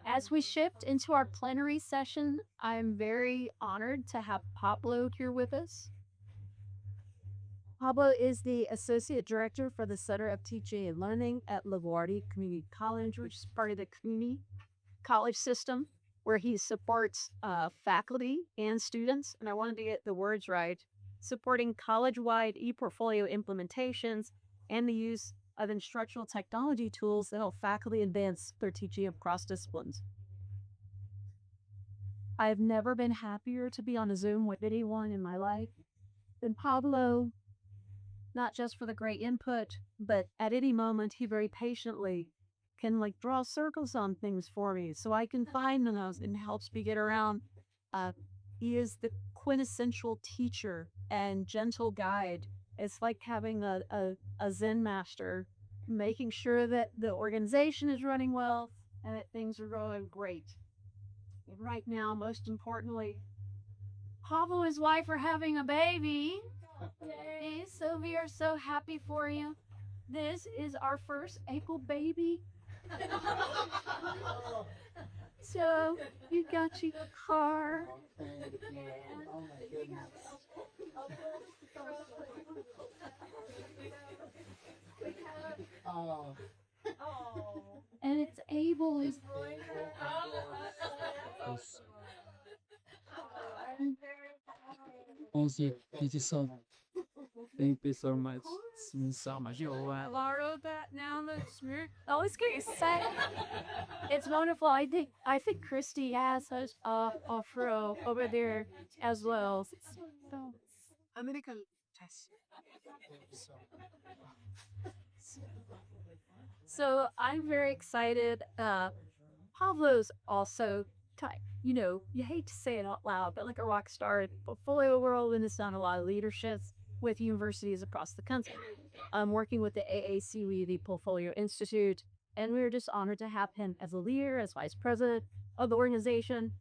As we shift into our plenary session, I'm very honored to have Pablo here with us. Pablo is the Associate Director for the Center of Teaching and Learning at LaGuardia Community College, which is part of the community college system, where he supports faculty and students. And I wanted to get the words right, supporting college wide ePortfolio implementations and the use of instructional technology tools that help faculty advance their teaching across disciplines. I've never been happier to be on a Zoom with anyone in my life than Pablo, not just for the great input, but at any moment, he very patiently can like draw circles on things for me so I can find those and helps me get around. Uh, he is the quintessential teacher and gentle guide. It's like having a Zen master, making sure that the organization is running well and that things are going great. And right now, most importantly, Pablo and his wife are having a baby. Yay. So we are so happy for you. This is our first April baby. So you got you a car. And it's Abel is Onzi, thank you so much. Thank you so much. So much. borrow that now. That's weird. I was gonna say it's wonderful. I think Christy has a fro over there as well. So American test. So I'm very excited. Pablo's also you hate to say it out loud, but like a rock star in the portfolio world and has done a lot of leaderships with universities across the country. I'm working with the AACE, the Portfolio Institute, and we were just honored to have him as a leader, as vice president of the organization,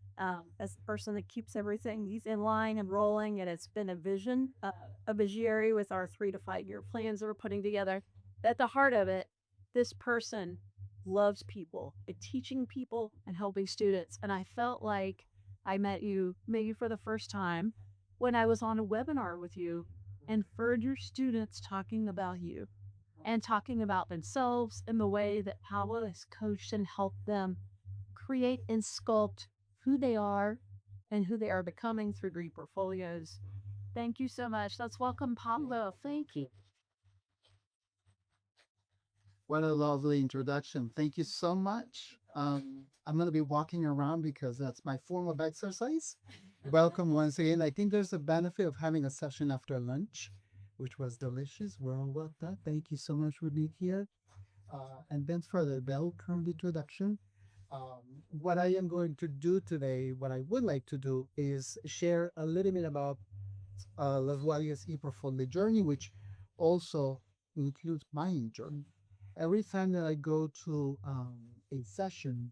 as the person that keeps everything he's in line and rolling. And it's been a vision, a visionary with our 3 to 5 year plans that we're putting together. At the heart of it, this person loves people and teaching people and helping students. And I felt like I met you maybe for the first time when I was on a webinar with you and heard your students talking about you and talking about themselves and the way that Pablo has coached and helped them create and sculpt who they are and who they are becoming through Green Portfolios. Thank you so much. Let's welcome Pablo. Thank you. What a lovely introduction. Thank you so much. I'm going to be walking around because that's my form of exercise. Welcome once again. I think there's a benefit of having a session after lunch, which was delicious. We're all about that. Thank you so much for being here. And then for the welcome introduction, what I am going to do today, what I would like to do is share a little bit about LaGuardia's ePortfolio journey, which also includes my journey. Every time that I go to a session,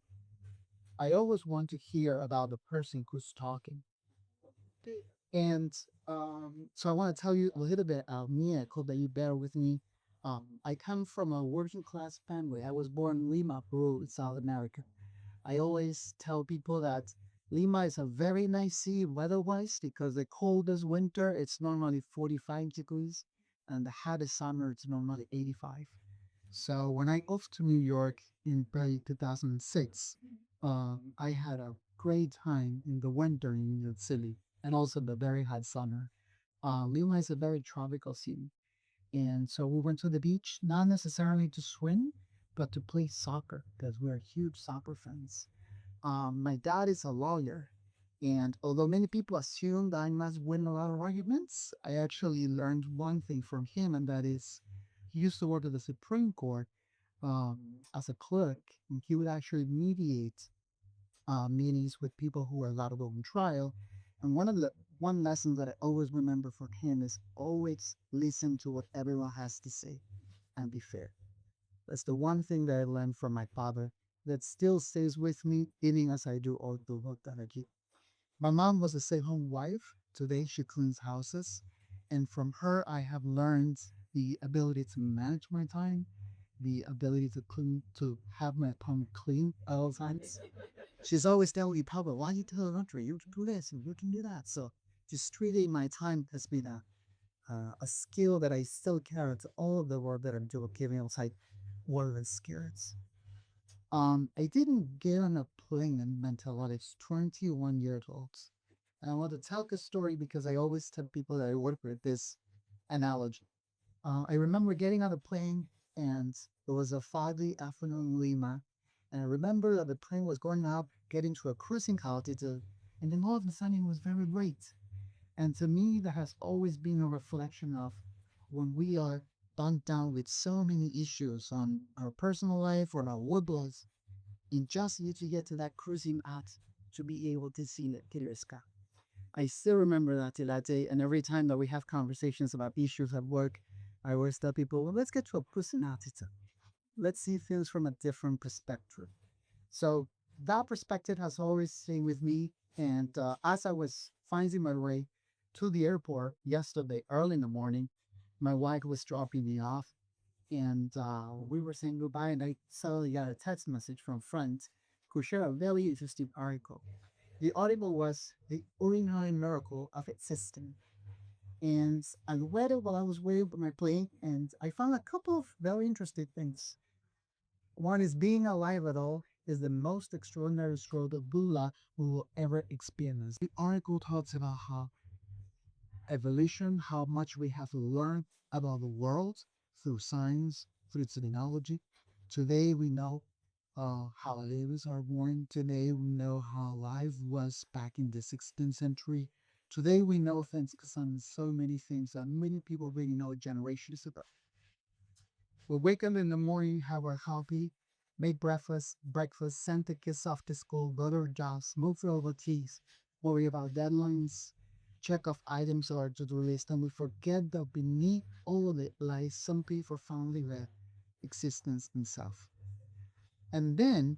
I always want to hear about the person who's talking. And so I want to tell you a little bit of me. I hope that you bear with me. I come from a working class family. I was born in Lima, Peru, in South America. I always tell people that Lima is a very nice city weather-wise because the coldest winter it's normally 45 degrees, and the hottest summer it's normally 85. So when I moved to New York in probably 2006, I had a great time in the winter in New York City and also the very hot summer. Lima is a very tropical city. And so we went to the beach, not necessarily to swim, but to play soccer because we're huge soccer fans. My dad is a lawyer. And although many people assume that I must win a lot of arguments, I actually learned one thing from him, and that is he used to work at the Supreme Court as a clerk, and he would actually mediate meetings with people who were allowed to go on trial. And one lesson that I always remember from him is always listen to what everyone has to say and be fair. That's the one thing that I learned from my father that still stays with me even as I do all the work that I do. My mom was a stay-home wife. Today she cleans houses. And from her I have learned the ability to manage my time the ability to clean, to have my apartment clean at all times. She's always telling me, Pablo, why you tell the laundry? You can do this and you can do that. So just treating my time has been a skill that I still carry to all of the work that I'm doing, giving outside work experience. I didn't get on a plane until I was 21 years old. And I want to tell this story because I always tell people that I work with this analogy. I remember getting on a plane and it was a foggy afternoon in Lima. And I remember that the plane was going up, getting to a cruising altitude, and then all of a sudden it was very bright. And to me, that has always been a reflection of when we are bogged down with so many issues on our personal life or our work lives, and just need to get to that cruising out to be able to see the clear sky. I still remember that till that day, and every time that we have conversations about issues at work, I always tell people, well, let's get to a cruising altitude. Let's see things from a different perspective. So that perspective has always stayed with me. And as I was finding my way to the airport yesterday, early in the morning, my wife was dropping me off, and we were saying goodbye. And I suddenly got a text message from a friend who shared a very interesting article. The article was The Ordinary Miracle of Existence. And I read it while I was waiting for my plane, and I found a couple of very interesting things. One is being alive at all is the most extraordinary stroke of Buddha we will ever experience. The article talks about how evolution, how much we have learned about the world through science, through technology. Today we know how babies are born. Today we know how life was back in the 16th century. Today we know thanks to so many things that many people really know generations ago. We wake up in the morning, have our coffee, make breakfast, send the kids off to school, go to our jobs, move through our keys, worry about deadlines, check off items or to-do list, and we forget that beneath all of it lies something profoundly real, existence itself. And then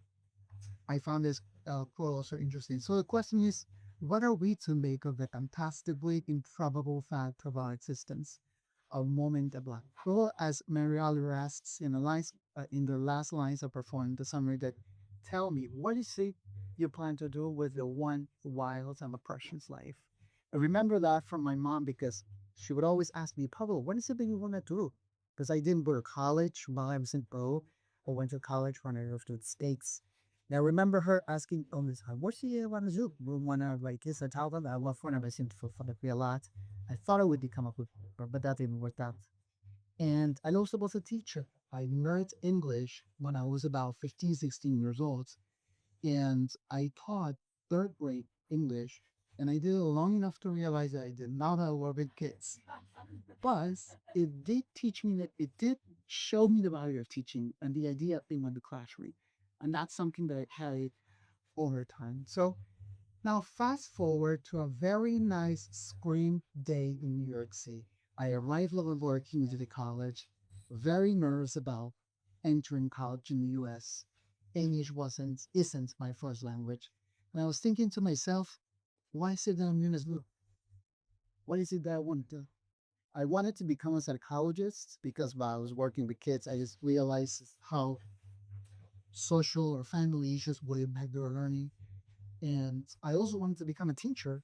I found this quote also interesting. So the question is, what are we to make of the fantastically improbable fact of our existence? A moment of black. Well, as Marielle asks in in the last lines of performing the summary, that tell me what is it you plan to do with the one wild and precious life? I remember that from my mom because she would always ask me, Pablo, what is it that you want to do? Because I didn't go to college while I was in Bo, or went to college when I moved to the States. And I remember her asking all the time, what do you want to do? When I was like, yes, I told them I love when I was into photography a lot. I thought I would become a bookkeeper, but that didn't work out. And I also was a teacher. I learned English when I was about 15, 16 years old. And I taught third grade English. And I did it long enough to realize that I did not have work with kids. But it did teach me that it did show me the value of teaching and the idea of being in the classroom. And that's something that I carried over time. So now, fast forward to a very nice spring day in New York City. I arrived while working into the college, very nervous about entering college in the US. English isn't my first language. And I was thinking to myself, why is it that I'm doing this? What is it that I want to do? I wanted to become a psychologist because while I was working with kids, I just realized how social or family issues would impact their learning. And I also wanted to become a teacher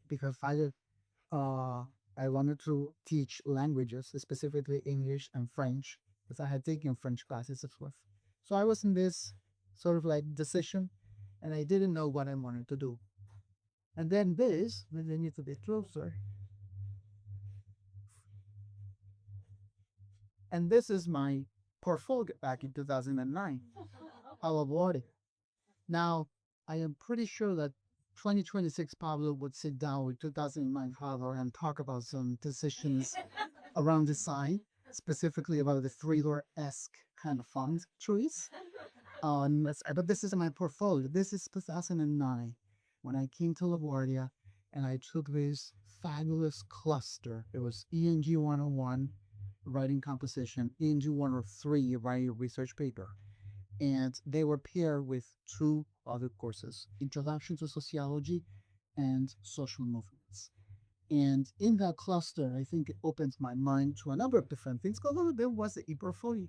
because uh, I wanted to teach languages, specifically English and French, because I had taken French classes as well. So I was in this sort of like decision, and I didn't know what I wanted to do. And then this, when they need to be closer, and this is my portfolio back in 2009. How about it? Now, I am pretty sure that 2026 Pablo would sit down with 2009 Pablo and talk about some decisions around design, specifically about the thriller-esque kind of font choice. But this is my portfolio. This is 2009 when I came to LaGuardia and I took this fabulous cluster. It was ENG 101, writing composition, ENG 103, writing a research paper. And they were paired with two other courses, Introduction to Sociology and Social Movements. And in that cluster, I think it opens my mind to a number of different things. Because one of them was the ePortfolio.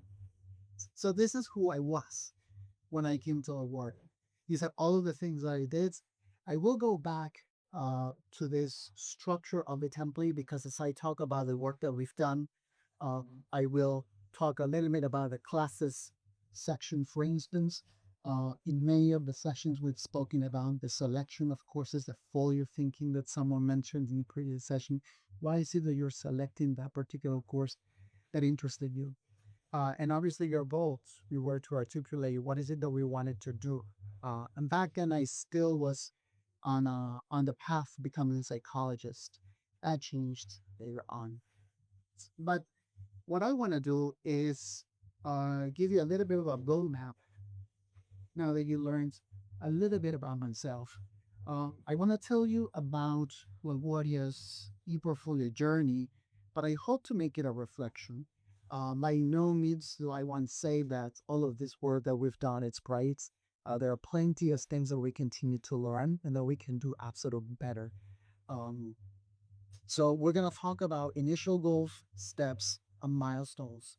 So this is who I was when I came to award. These are all of the things that I did. I will go back to this structure of the template because as I talk about the work that we've done, I will talk a little bit about the classes section, for instance. In many of the sessions, we've spoken about the selection of courses, the folio thinking that someone mentioned in the previous session. Why is it that you're selecting that particular course that interested you? And obviously your goals, we were to articulate what is it that we wanted to do. And back then I still was on the path of becoming a psychologist. That changed later on. But what I want to do is give you a little bit of a roadmap now that you learned a little bit about myself. I want to tell you about LaGuardia's ePortfolio journey, but I hope to make it a reflection. By no means do I want to say that all of this work that we've done it's right. There are plenty of things that we continue to learn and that we can do absolutely better. Um, so we're gonna talk about initial goals, steps, and milestones.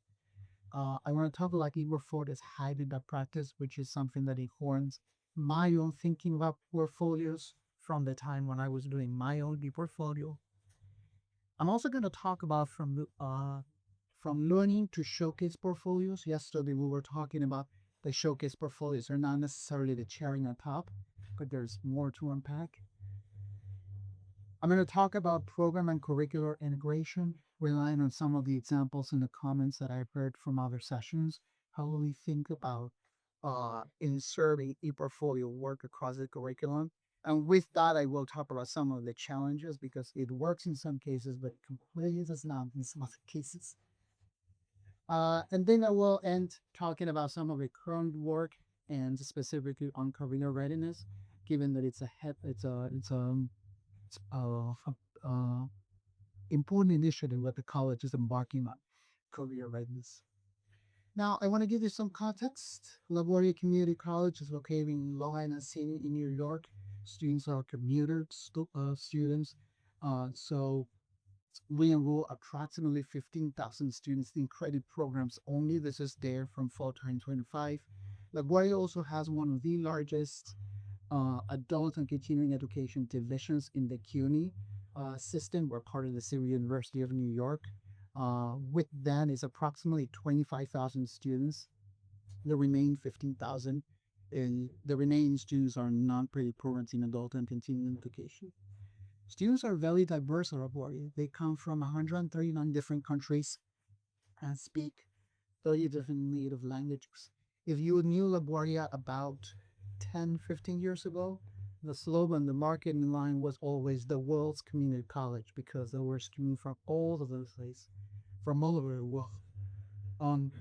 I want to talk like Igor Ford is hiding that practice, which is something that informs my own thinking about portfolios from the time when I was doing my own portfolio. I'm also going to talk about from learning to showcase portfolios. Yesterday we were talking about the showcase portfolios. They're not necessarily the cherry on top, but there's more to unpack. I'm going to talk about program and curricular integration, relying on some of the examples in the comments that I've heard from other sessions. How will we think about inserting e-portfolio work across the curriculum? And with that, I will talk about some of the challenges because it works in some cases, but completely does not in some other cases. And then I will end talking about some of the current work and specifically on career readiness, given that it's a important initiative that the college is embarking on, career readiness. Now, I want to give you some context. LaGuardia Community College is located in Long Island City in New York. Students are students. So we enroll approximately 15,000 students in credit programs only. This is there from fall 2025. LaGuardia also has one of the largest adult and continuing education divisions in the CUNY system. We're part of the City University of New York. With that is approximately 25,000 students. The remaining 15,000, and the remaining students are non-credit programs in adult and continuing education. Students are very diverse at Labori. They come from 139 different countries and speak 30 different native languages. If you knew LaGuardia about 10, 15 years ago, the slogan, the marketing line was always the world's community college because there were students from all over the place, from all over the world. Um,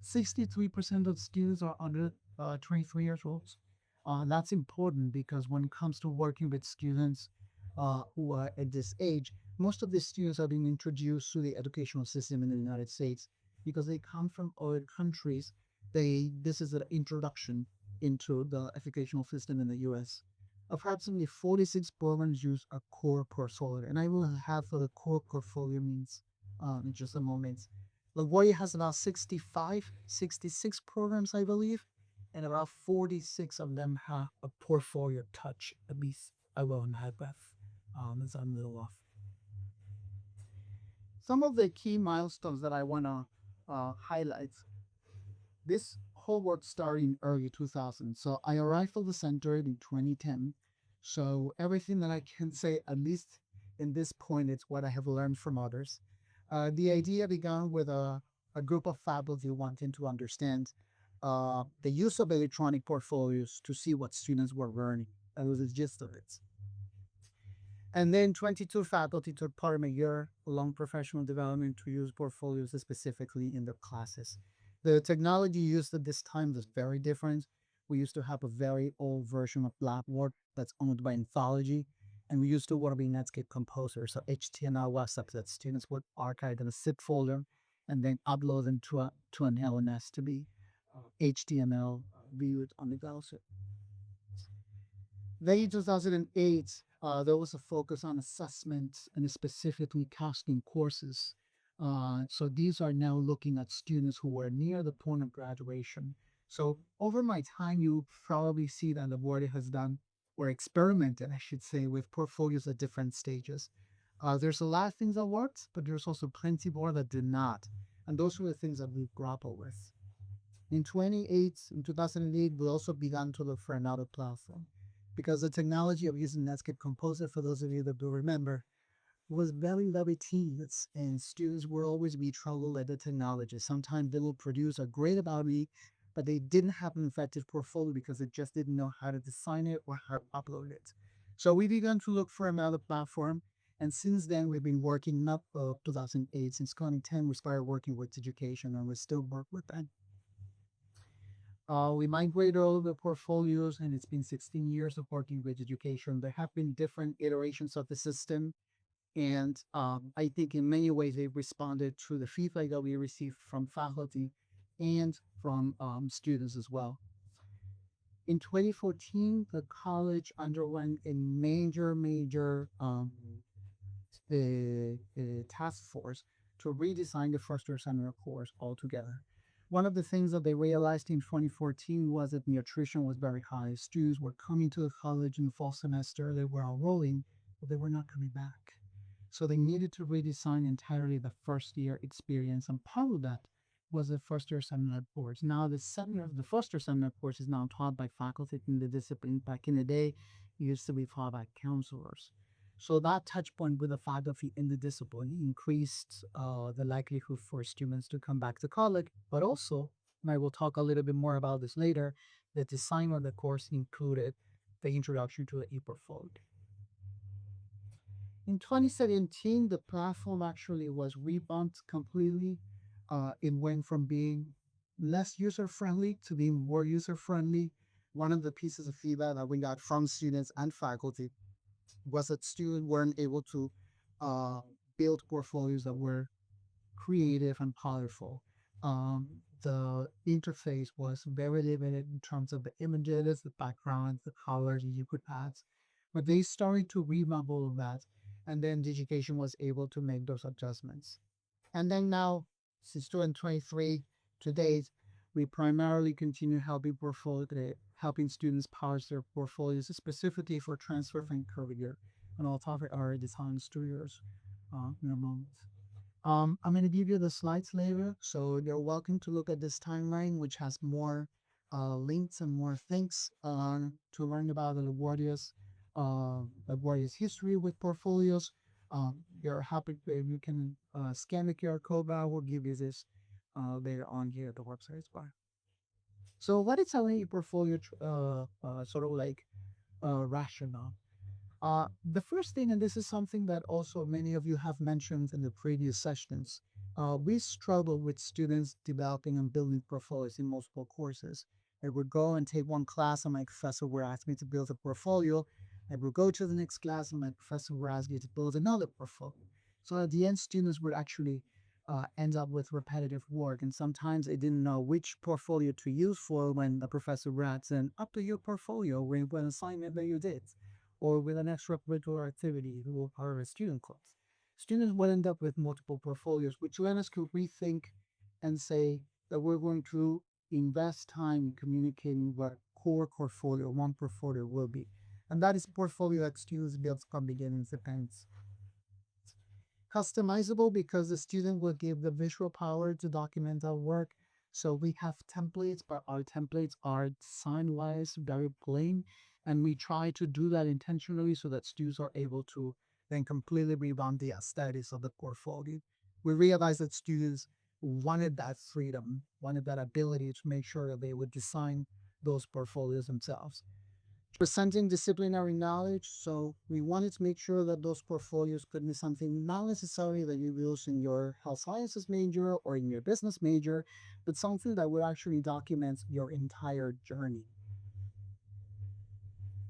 63% of students are under 23 years old. That's important because when it comes to working with students who are at this age, most of the students are being introduced to the educational system in the United States because they come from other countries. This is an introduction into the educational system in the U.S. Approximately 46 programs use a core portfolio, and I will have what a core portfolio means in just a moment. LaGuardia has about 65, 66 programs, I believe, and about 46 of them have a portfolio touch. At least I won't have that. It's a little off. Some of the key milestones that I want to highlight. This whole work started in early 2000. So I arrived at the center in 2010. So everything that I can say, at least in this point, it's what I have learned from others. The idea began with a group of faculty wanting to understand the use of electronic portfolios to see what students were learning. That was the gist of it. And then 22 faculty took part in a year-long professional development to use portfolios specifically in their classes. The technology used at this time was very different. We used to have a very old version of Blackboard that's owned by Anthology, and we used to work with Netscape Composer, so HTML websites that students would archive in a zip folder and then upload them to an LNS to be HTML viewed on the browser. Then in 2008, there was a focus on assessment and specifically casting courses. So these are now looking at students who were near the point of graduation. So over my time, you probably see that LaGuardia has done or experimented, I should say, with portfolios at different stages. There's a lot of things that worked, but there's also plenty more that did not. And those were the things that we grapple with. In 2008, we also began to look for another platform because the technology of using Netscape Composer, for those of you that do remember, was very, very tedious, and students would always be troubled at the technology. Sometimes they will produce a great about me, but they didn't have an effective portfolio because they just didn't know how to design it or how to upload it. So we began to look for another platform, and since then we've been working up 2008. Since 2010, we started working with education, and we still work with that. We migrated all of the portfolios, and it's been 16 years of working with education. There have been different iterations of the system, and I think in many ways they responded to the feedback that we received from faculty and from students as well. In 2014, the college underwent a major task force to redesign the first year seminar course altogether. One of the things that they realized in 2014 was that nutrition was very high. Students were coming to the college in the fall semester, they were enrolling, but they were not coming back. So they needed to redesign entirely the first year experience. And part of that was the first year seminar course. Now the first year seminar course is now taught by faculty in the discipline. Back in the day, it used to be taught by counselors. So that touch point with the faculty in the discipline increased the likelihood for students to come back to college, but also, and I will talk a little bit more about this later, the design of the course included the introduction to the ePortfolio. In 2017, the platform actually was revamped completely. It went from being less user friendly to being more user friendly. One of the pieces of feedback that we got from students and faculty was that students weren't able to uh, build portfolios that were creative and colorful. The interface was very limited in terms of the images, the backgrounds, the colors you could add. But they started to revamp all of that, and then the education was able to make those adjustments. And then now, since 2023 to date, we primarily continue helping students polish their portfolios specifically for transfer from career. And I'll talk about our design studios in a moment. I'm going to give you the slides later, so you're welcome to look at this timeline, which has more links and more things to learn about the LaGuardia's history with portfolios. You're happy if you can scan the QR code, but I will give you this later on here at the website as well. So, what is a portfolio sort of like rationale? The first thing, and this is something that also many of you have mentioned in the previous sessions, we struggle with students developing and building portfolios in multiple courses. I would go and take one class, and my professor would ask me to build a portfolio. I would go to the next class, and my professor would ask me to build another portfolio. So at the end, students would actually end up with repetitive work, and sometimes they didn't know which portfolio to use for when the professor writes an up to your portfolio with an assignment that you did or with an extracurricular activity or a student club. Students will end up with multiple portfolios, which let us could rethink and say that we're going to invest time in communicating what core portfolio, one portfolio will be. And that is portfolio that students build from beginnings to ends. Customizable because the student will give the visual power to document our work. So we have templates, but our templates are design wise very plain. And we try to do that intentionally so that students are able to then completely revamp the aesthetics of the portfolio. We realized that students wanted that freedom, wanted that ability to make sure that they would design those portfolios themselves. Presenting disciplinary knowledge. So we wanted to make sure that those portfolios could be something not necessarily that you use in your health sciences major or in your business major, but something that would actually document your entire journey.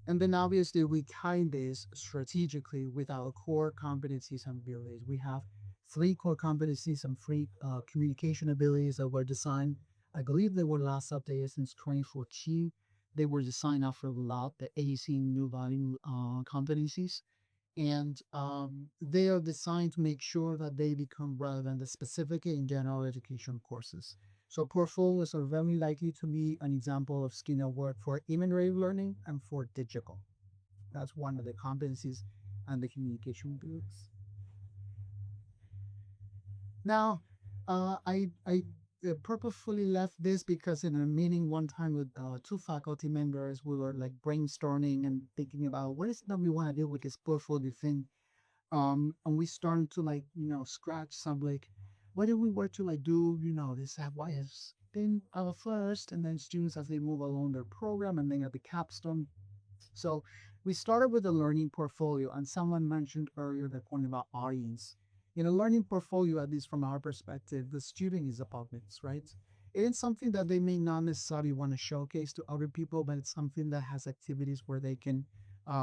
And then obviously we tie this strategically with our core competencies and abilities. We have three core competencies and three communication abilities that were designed. I believe they were last updated since 2014. They were designed after the lot, the AEC new value competencies. and they are designed to make sure that they become relevant, specifically in general education courses. So portfolios are very likely to be an example of skill and work for immersive learning and for digital. That's one of the competencies and the communication groups. Now, I purposefully left this because in a meeting one time with two faculty members, we were like brainstorming and thinking about what is it that we want to do with this portfolio thing. And we started to like scratch some like what if we were to like do this FYS thing first, and then students as they move along their program, and then at the capstone. So we started with a learning portfolio, and someone mentioned earlier the point about audience. In a learning portfolio, at least from our perspective, the student is a audience, right? It is something that they may not necessarily want to showcase to other people, but it's something that has activities where they can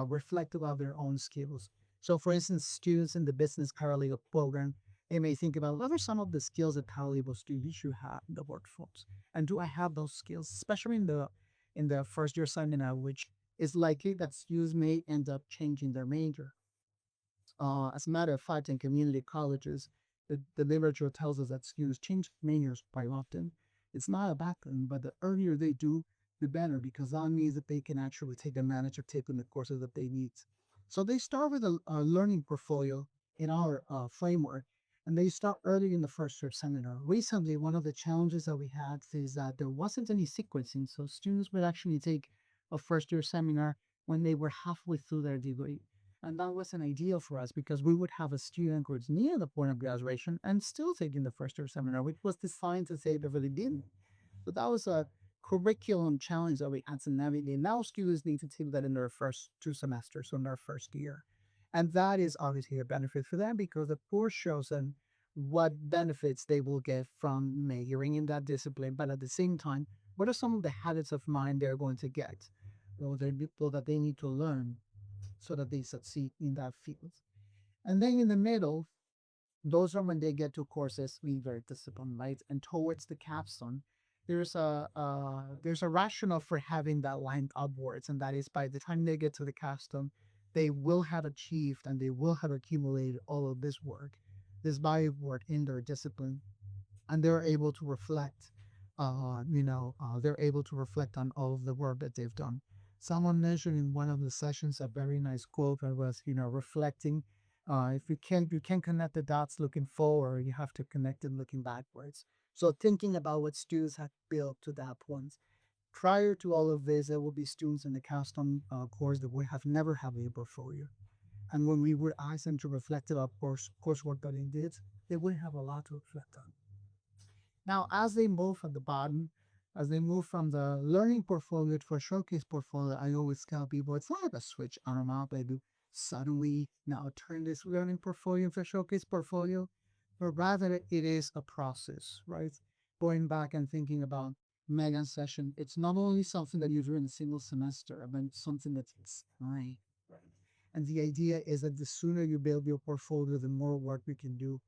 reflect about their own skills. So, for instance, students in the business paralegal program, they may think about what are some of the skills that paralegal students should have in the workforce, and do I have those skills, especially in the first year seminar, which it's likely that students may end up changing their major. As a matter of fact, in community colleges, the literature tells us that students change majors quite often. It's not a bad thing, but the earlier they do, the better, because that means that they can actually take advantage of taking the courses that they need. So they start with a learning portfolio in our framework, and they start early in the first year seminar. Recently, one of the challenges that we had is that there wasn't any sequencing, so students would actually take a first year seminar when they were halfway through their degree. And that was an ideal for us because we would have a student who's near the point of graduation and still taking the first year seminar, which was designed to save everybody didn't. So that was a curriculum challenge that we had to navigate. Now students need to take that in their first 2 semesters, so in their first year. And that is obviously a benefit for them because the course shows them what benefits they will get from majoring in that discipline. But at the same time, what are some of the habits of mind they're going to get? Those are people that they need to learn so that they succeed in that field. And then in the middle, those are when they get to courses we very disciplined, right? And towards the capstone, there's a rationale for having that line upwards, and that is by the time they get to the capstone, they will have achieved and they will have accumulated all of this work, this body of work in their discipline, and they're able to reflect they're able to reflect on all of the work that they've done. Someone mentioned in one of the sessions a very nice quote that was reflecting, if you can't connect the dots looking forward, you have to connect it looking backwards. So thinking about what students have built to that point. Prior to all of this, there will be students in the custom course that would have never had a portfolio, and when we would ask them to reflect about coursework that they did, they would have a lot to reflect on. Now, as they move from the bottom, as they move from the learning portfolio to a showcase portfolio, I always tell people it's not like a switch on and off. I do suddenly now turn this learning portfolio into a showcase portfolio, but rather it is a process, right? Going back and thinking about Megan's session, it's not only something that you do in a single semester, but it's something that takes time. And the idea is that the sooner you build your portfolio, the more work you can do.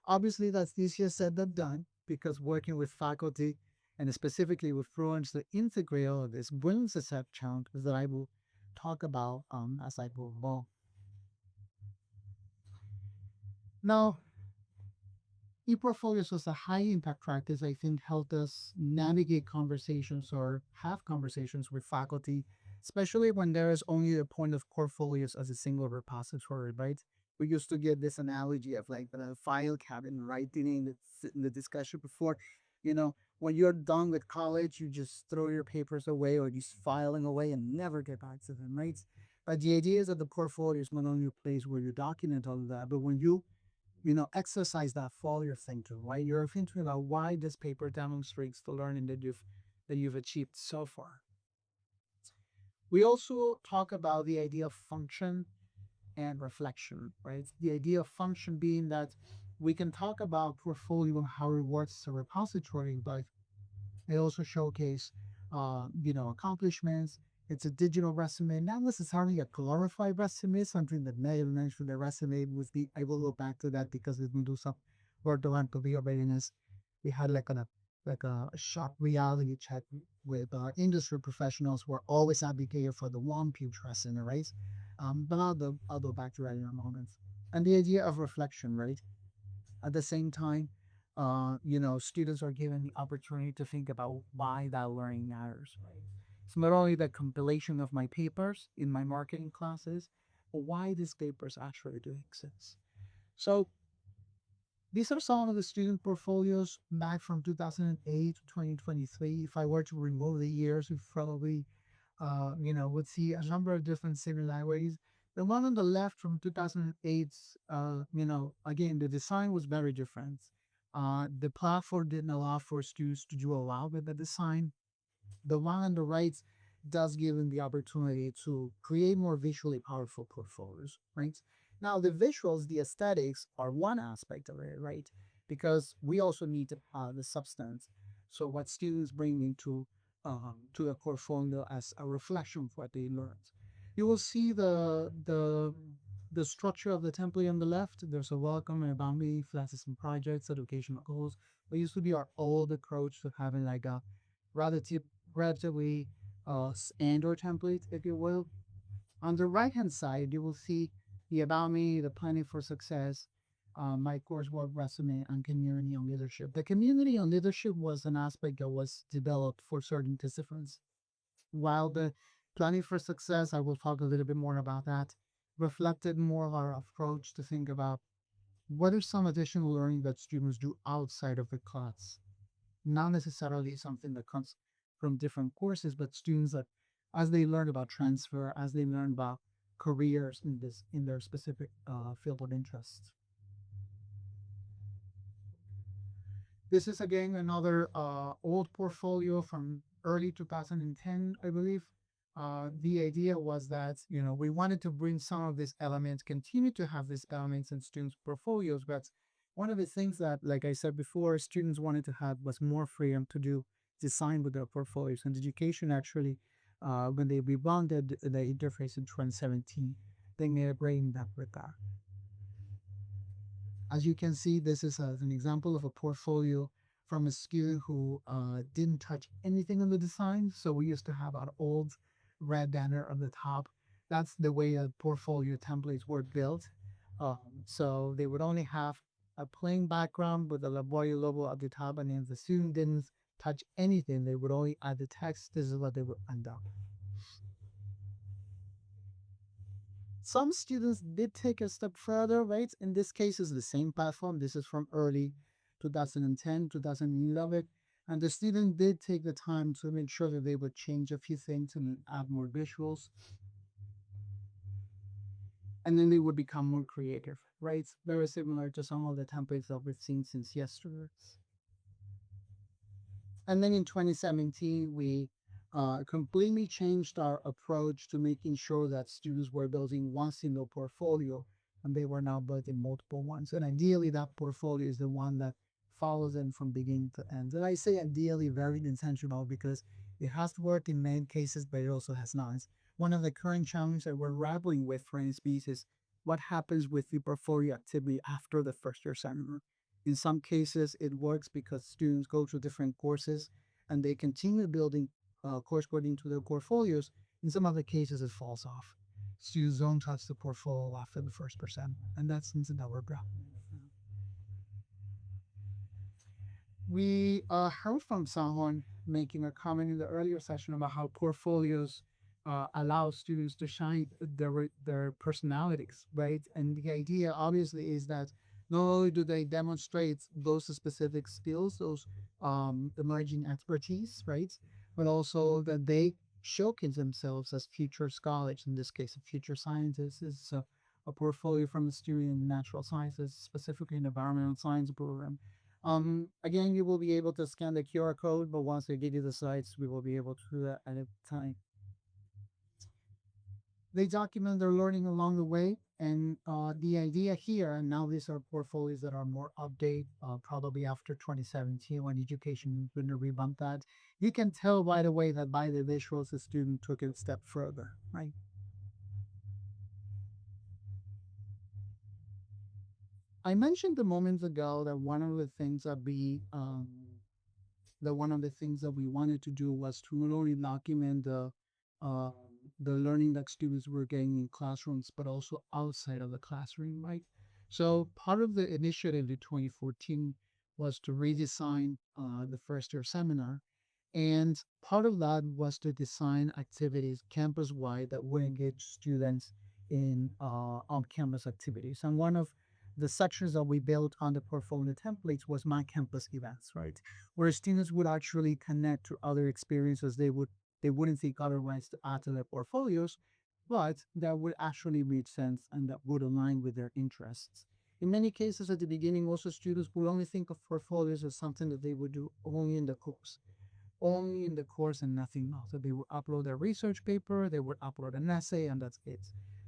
Obviously, that's easier said than done because working with faculty and specifically with fluents to integrate all of this brings a set of challenges that I will talk about as I go along. Now, ePortfolios was a high impact practice, I think, helped us navigate conversations or have conversations with faculty, especially when there is only a point of portfolios as a single repository, right? We used to get this analogy of like the file cabinet, right? In the discussion before, when you're done with college, you just throw your papers away or just filing away and never get back to them, right? But the idea is that the portfolio is not only a place where you document all of that, but when you exercise that follow your thinking, right? You're thinking about why this paper demonstrates the learning that you've achieved so far. We also talk about the idea of function and reflection, right? The idea of function being that we can talk about portfolio and how it works as a repository, but they also showcase, accomplishments. It's a digital resume, not necessarily a glorified resume, something that may have mentioned the resume was the, I will go back to that because we can do some work around career readiness. We had like like a sharp reality check with industry professionals who are always advocating for the one pew trust in the race. But I'll go back to that in a moment. And the idea of reflection, right? At the same time, students are given the opportunity to think about why that learning matters, right? It's not only the compilation of my papers in my marketing classes, but why these papers actually do exist. So these are some of the student portfolios back from 2008 to 2023. If I were to remove the years, we probably, would see a number of different similarities. The one on the left from 2008, again, the design was very different. The platform didn't allow for students to do a lot with the design. The one on the right does give them the opportunity to create more visually powerful portfolios, right? Now, the visuals, the aesthetics are one aspect of it, right? Because we also need the substance. So, what students bring into to the portfolio as a reflection of what they learned. You will see the structure of the template on the left. There's a welcome and about me, classes and projects, educational goals. It used to be our old approach to having like a relative relatively standard template, if you will. On the right hand side, you will see the About Me, the Planning for Success, my coursework resume, and community on leadership. The community on leadership was an aspect that was developed for certain disciplines, while the Planning for Success, I will talk a little bit more about that, reflected more of our approach to think about what are some additional learning that students do outside of the class, not necessarily something that comes from different courses, but students that, as they learn about transfer, as they learn about careers in their specific field of interest. This is again another old portfolio from early 2010, I believe. The idea was that we wanted to bring some of these elements, continue to have these elements in students' portfolios, but one of the things that, like I said before, students wanted to have was more freedom to do design with their portfolios. And education actually, when they rebounded the interface in 2017, they made a break in that regard. As you can see, this is an example of a portfolio from a student who didn't touch anything on the design. So we used to have our old red banner on the top. That's the way portfolio templates were built. So they would only have a plain background with the LaGuardia logo at the top, and if the student didn't touch anything, they would only add the text. This is what they would end up. Some students did take a step further, right? In this case, it's the same platform. This is from early 2010, 2011. And the student did take the time to make sure that they would change a few things and add more visuals. And then they would become more creative, right? Very similar to some of the templates that we've seen since yesterday. And then in 2017, we completely changed our approach to making sure that students were building one single portfolio and they were now building multiple ones. And ideally, that portfolio is the one that follows them from beginning to end. And I say ideally very intentional because it has to work in many cases, but it also has not. One of the current challenges that we're grappling with for NSBs is what happens with the portfolio activity after the first year seminar. In some cases, it works because students go through different courses and they continue building coursework into their portfolios. In some other cases, it falls off. Students don't touch the portfolio after the first percent, and that's something that we're grappling with. We heard from someone making a comment in the earlier session about how portfolios allow students to shine their personalities, right? And the idea, obviously, is that not only do they demonstrate those specific skills, those emerging expertise, right, but also that they showcase themselves as future scholars. In this case, a future scientists. This is a portfolio from a student in natural sciences, specifically in environmental science program. Again, you will be able to scan the QR code, but once they give you the sites, we will be able to do that at a time. They document their learning along the way, and the idea here, and now these are portfolios that are more update, probably after 2017 when education is going to revamp that. You can tell right away that by the visuals, the student took it a step further, right? I mentioned a moment ago that one of the things that we that one of the things that we wanted to do was to not only document uh, the learning that students were getting in classrooms, but also outside of the classroom, right? So part of the initiative in 2014 was to redesign the first year seminar. And part of that was to design activities campus wide that would engage students in on campus activities. And one of the sections that we built on the portfolio templates was my campus events, right? Where students would actually connect to other experiences they wouldn't think otherwise to add to their portfolios, but that would actually make sense and that would align with their interests. In many cases at the beginning, also students would only think of portfolios as something that they would do only in the course and nothing else. So they would upload their research paper, they would upload an essay, and that's it.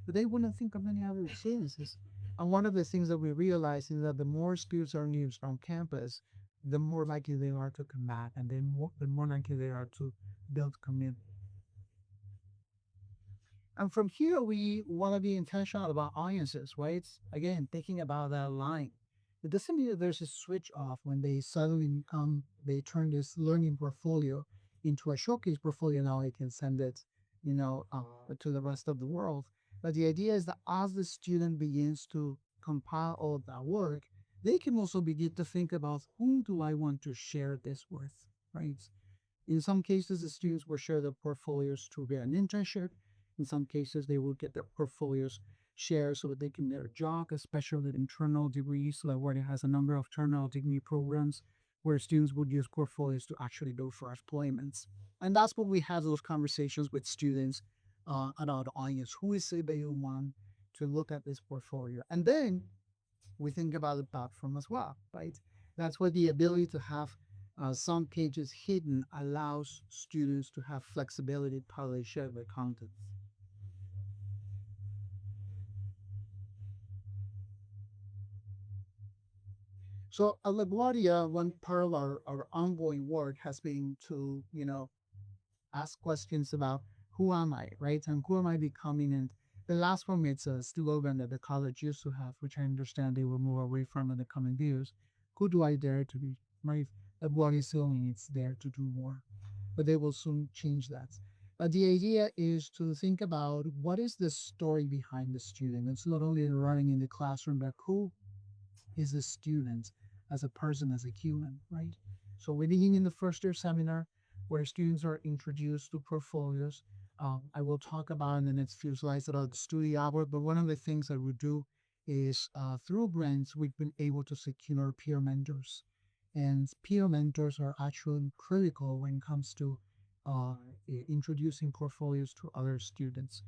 But they wouldn't think of any other experiences. And one of the things that we realize is that the more skills are used on campus, the more likely they are to come back, and the more likely they are to build community. And from here, we want to be intentional about audiences, right? Again, thinking about that line. It doesn't mean that there's a switch off when they suddenly they turn this learning portfolio into a showcase portfolio. Now I can send it, to the rest of the world. But the idea is that as the student begins to compile all of that work, they can also begin to think about whom do I want to share this with, right? In some cases, the students will share their portfolios to get an internship. In some cases, they will get their portfolios shared so that they can get a job, especially with internal degrees. LaGuardia has a number of internal degree programs where students would use portfolios to actually go for employments. And that's what we have those conversations with students about the audience. Who is it that you want to look at this portfolio? And then we think about the platform as well, right? That's where the ability to have some pages hidden allows students to have flexibility to how they share their content. So at LaGuardia, one part of our ongoing work has been to, ask questions about who am I, right? And who am I becoming? And the last one, it's a slogan that the college used to have, which I understand they will move away from in the coming years. Who do I dare to be? Right? LaGuardia still needs there to do more, but they will soon change that. But the idea is to think about what is the story behind the student. It's not only running in the classroom, but who is a student as a person, as a human, right? So we're beginning in the first year seminar where students are introduced to portfolios. I will talk about in the next few slides about the study hour, but one of the things that we do is through grants, we've been able to secure peer mentors. And peer mentors are actually critical when it comes to uh, introducing portfolios to other students.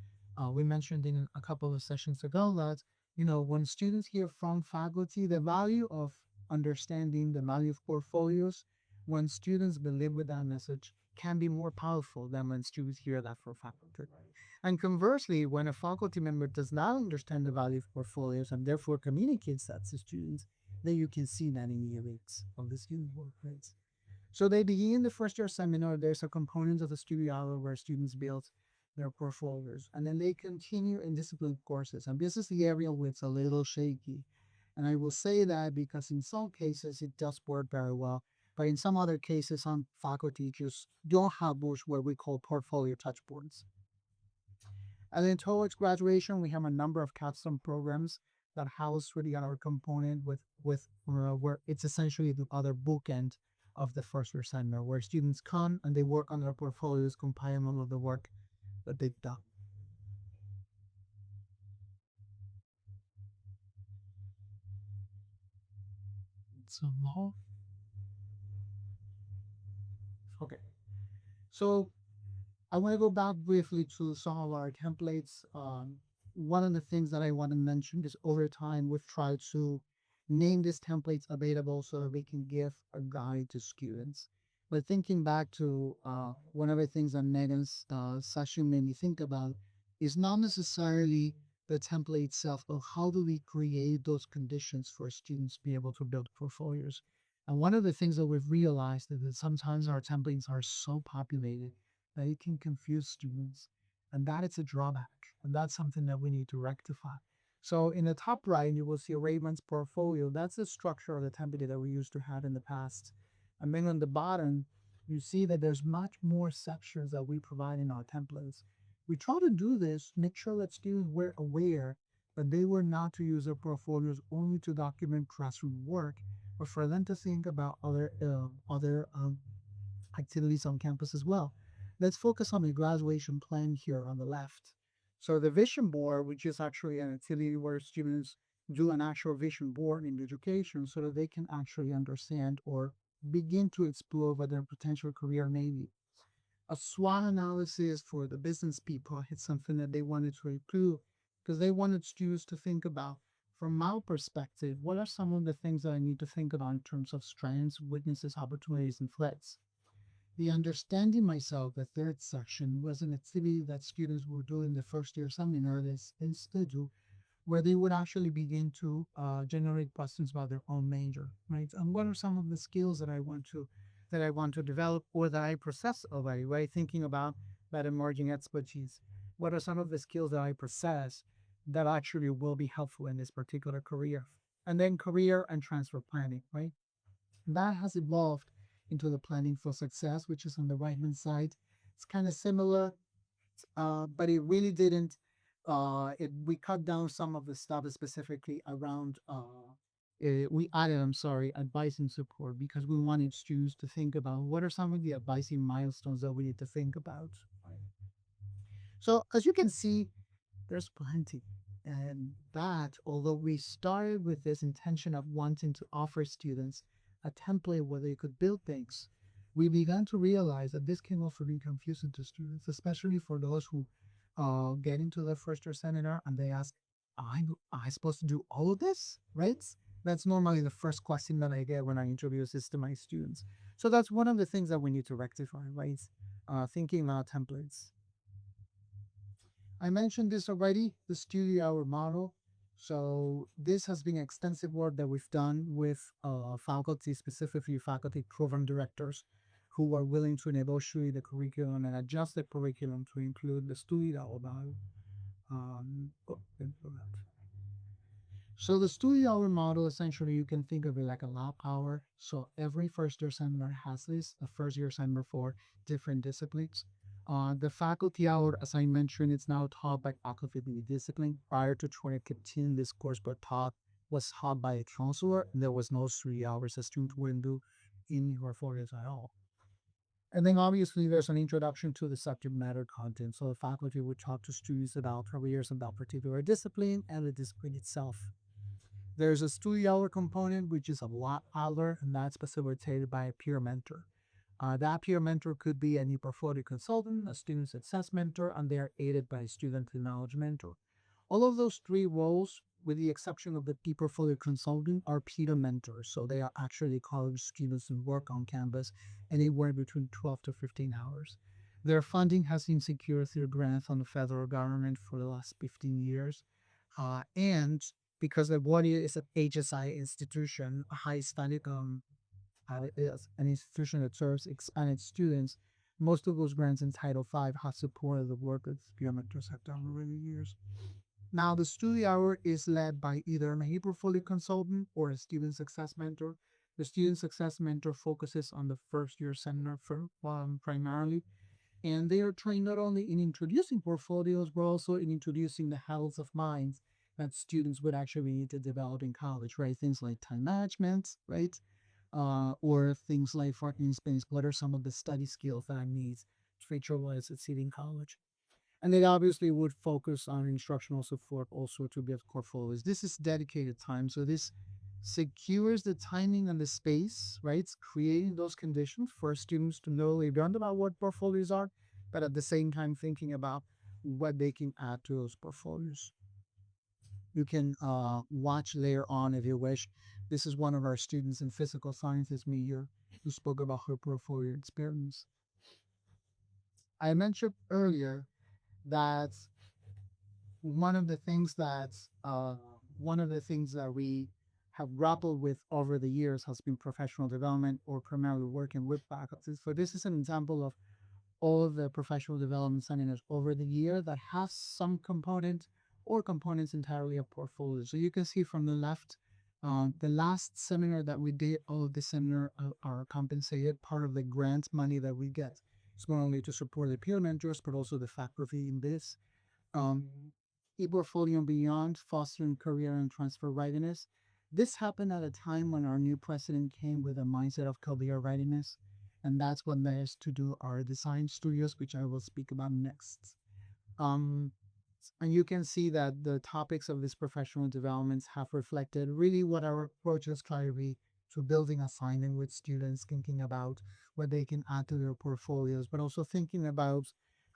We mentioned in a couple of sessions ago that when students hear from faculty the value of understanding the value of portfolios, when students believe with that message, can be more powerful than when students hear that from faculty. And conversely, when a faculty member does not understand the value of portfolios and therefore communicates that to students, then you can see that in the rates of the student work rates. So they begin the first year seminar. There's a component of the studio hour where students build their portfolios, and then they continue in discipline courses. And this is the area where it's a little shaky. And I will say that because in some cases it does work very well, but in some other cases, some faculty just don't have those what we call portfolio touchboards. And then towards graduation, we have a number of capstone programs that house really our component with where it's essentially the other bookend of the first year seminar, where students come and they work on their portfolios, compiling all of the work that they've done. So now, okay. So I want to go back briefly to some of our templates. One of the things that I want to mention is over time, we've tried to name these templates available so that we can give a guide to students. But thinking back to one of the things that Megan's session made me think about is not necessarily the template itself, but how do we create those conditions for students to be able to build portfolios? And one of the things that we've realized is that sometimes our templates are so populated that it can confuse students. And that is a drawback. And that's something that we need to rectify. So in the top right, you will see Raymond's portfolio. That's the structure of the template that we used to have in the past. And then on the bottom, you see that there's much more sections that we provide in our templates. We try to do this, make sure that students were aware that they were not to use their portfolios only to document classroom work, but for them to think about other activities on campus as well. Let's focus on the graduation plan here on the left. So the vision board, which is actually an activity where students do an actual vision board in education so that they can actually understand or begin to explore what their potential career may be. A SWOT analysis for the business people is something that they wanted to include because they wanted students to think about, from my perspective, what are some of the things that I need to think about in terms of strengths, weaknesses, opportunities, and threats. The understanding myself, the third section, was an activity that students were doing in the first year seminar this institute, where they would actually begin to generate questions about their own major, right? And what are some of the skills that I want to develop or that I possess already, right? Thinking about that emerging expertise. What are some of the skills that I possess that actually will be helpful in this particular career? And then career and transfer planning, right? That has evolved into the planning for success, which is on the right hand side. It's kind of similar, but it really didn't. We cut down some of the stuff specifically around. We added, I'm sorry, advice and support because we wanted students to think about what are some of the advising milestones that we need to think about. So as you can see, there's plenty. And that, although we started with this intention of wanting to offer students a template where they could build things, we began to realize that this can also be confusing to students, especially for those who get into their first year seminar and they ask, am I supposed to do all of this? Right? That's normally the first question that I get when I introduce this to my students. So that's one of the things that we need to rectify, right? Thinking about templates. I mentioned this already, the studio hour model. So this has been extensive work that we've done with faculty, specifically faculty program directors, who are willing to negotiate the curriculum and adjust the curriculum to include the studio hour model. Info that. So the studio hour model, essentially, you can think of it like a lab hour. So every first year seminar has this, a first year seminar for different disciplines. The faculty hour, as I mentioned, it's now taught by faculty discipline. Prior to 2015, this course was taught by a counselor, and there was no 3 hours a student wouldn't do in your four at all. And then obviously there's an introduction to the subject matter content. So the faculty would talk to students about careers about particular discipline and the discipline itself. There's a studio hour component, which is a lot hour, and that's facilitated by a peer mentor. That peer mentor could be any portfolio consultant, a student success mentor, and they are aided by a student knowledge mentor. All of those three roles, with the exception of the ePortfolio consultant, are peer mentors. So they are actually college students who work on campus anywhere between 12 to 15 hours. Their funding has been secured through grants from the federal government for the last 15 years. And because LaGuardia is an HSI institution, a high standing is an institution that serves expanded students, most of those grants in Title V have supported the work that peer mentors have done over the years. Now, the study hour is led by either an portfolio consultant or a student success mentor. The student success mentor focuses on the first year seminar primarily, and they are trained not only in introducing portfolios, but also in introducing the habits of minds that students would actually need to develop in college, right? Things like time management, right? Or things like, for instance, what are some of the study skills that I need to future while succeeding in college? And it obviously would focus on instructional support also to build portfolios. This is dedicated time. So this secures the timing and the space, right? It's creating those conditions for students to know they've learned about what portfolios are, but at the same time thinking about what they can add to those portfolios. You can watch later on if you wish. This is one of our students in physical sciences major who spoke about her portfolio experience. I mentioned earlier that one of the things that uh, one of the things that we have grappled with over the years has been professional development or primarily working with faculty. So this is an example of all of the professional development seminars over the year that has some component or components entirely of portfolio. So you can see from the left, The last seminar that we did, all of the seminar are compensated. Part of the grant money that we get is not only to support the peer mentors, but also the faculty in this. Um, ePortfolio and Beyond, fostering career and transfer readiness. This happened at a time when our new president came with a mindset of career readiness, and that's what led us to do our design studios, which I will speak about next. Um, and you can see that the topics of these professional developments have reflected really what our approach is trying to be to building a finding with students, thinking about what they can add to their portfolios, but also thinking about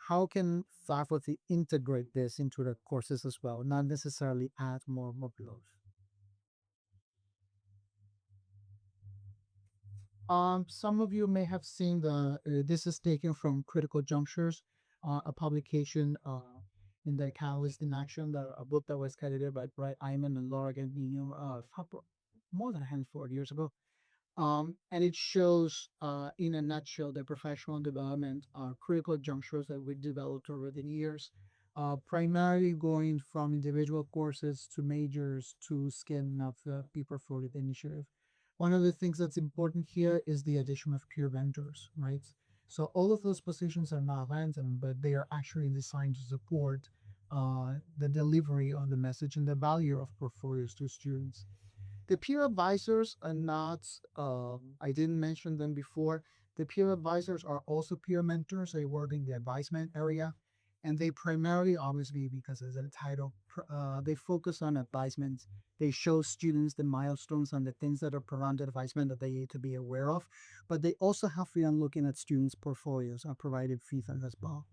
how can faculty integrate this into their courses as well, not necessarily add more modules. Some of you may have seen this is taken from Critical Junctures, a publication in the Catalyst in Action, a book that was edited by Brett Eyman and Laura Gandino more than a handful of years ago. And it shows, in a nutshell, the professional development critical junctures that we developed over the years, primarily going from individual courses to majors to scaling up the ePortfolio initiative. One of the things that's important here is the addition of peer mentors, right? So all of those positions are not random, but they are actually designed to support the delivery of the message and the value of portfolios to students. The peer advisors are not, I didn't mention them before. The peer advisors are also peer mentors. They work in the advisement area. And they primarily, obviously, because of the title, they focus on advisement. They show students the milestones and the things that are around advisement that they need to be aware of. But they also have freedom looking at students' portfolios and providing feedback as well.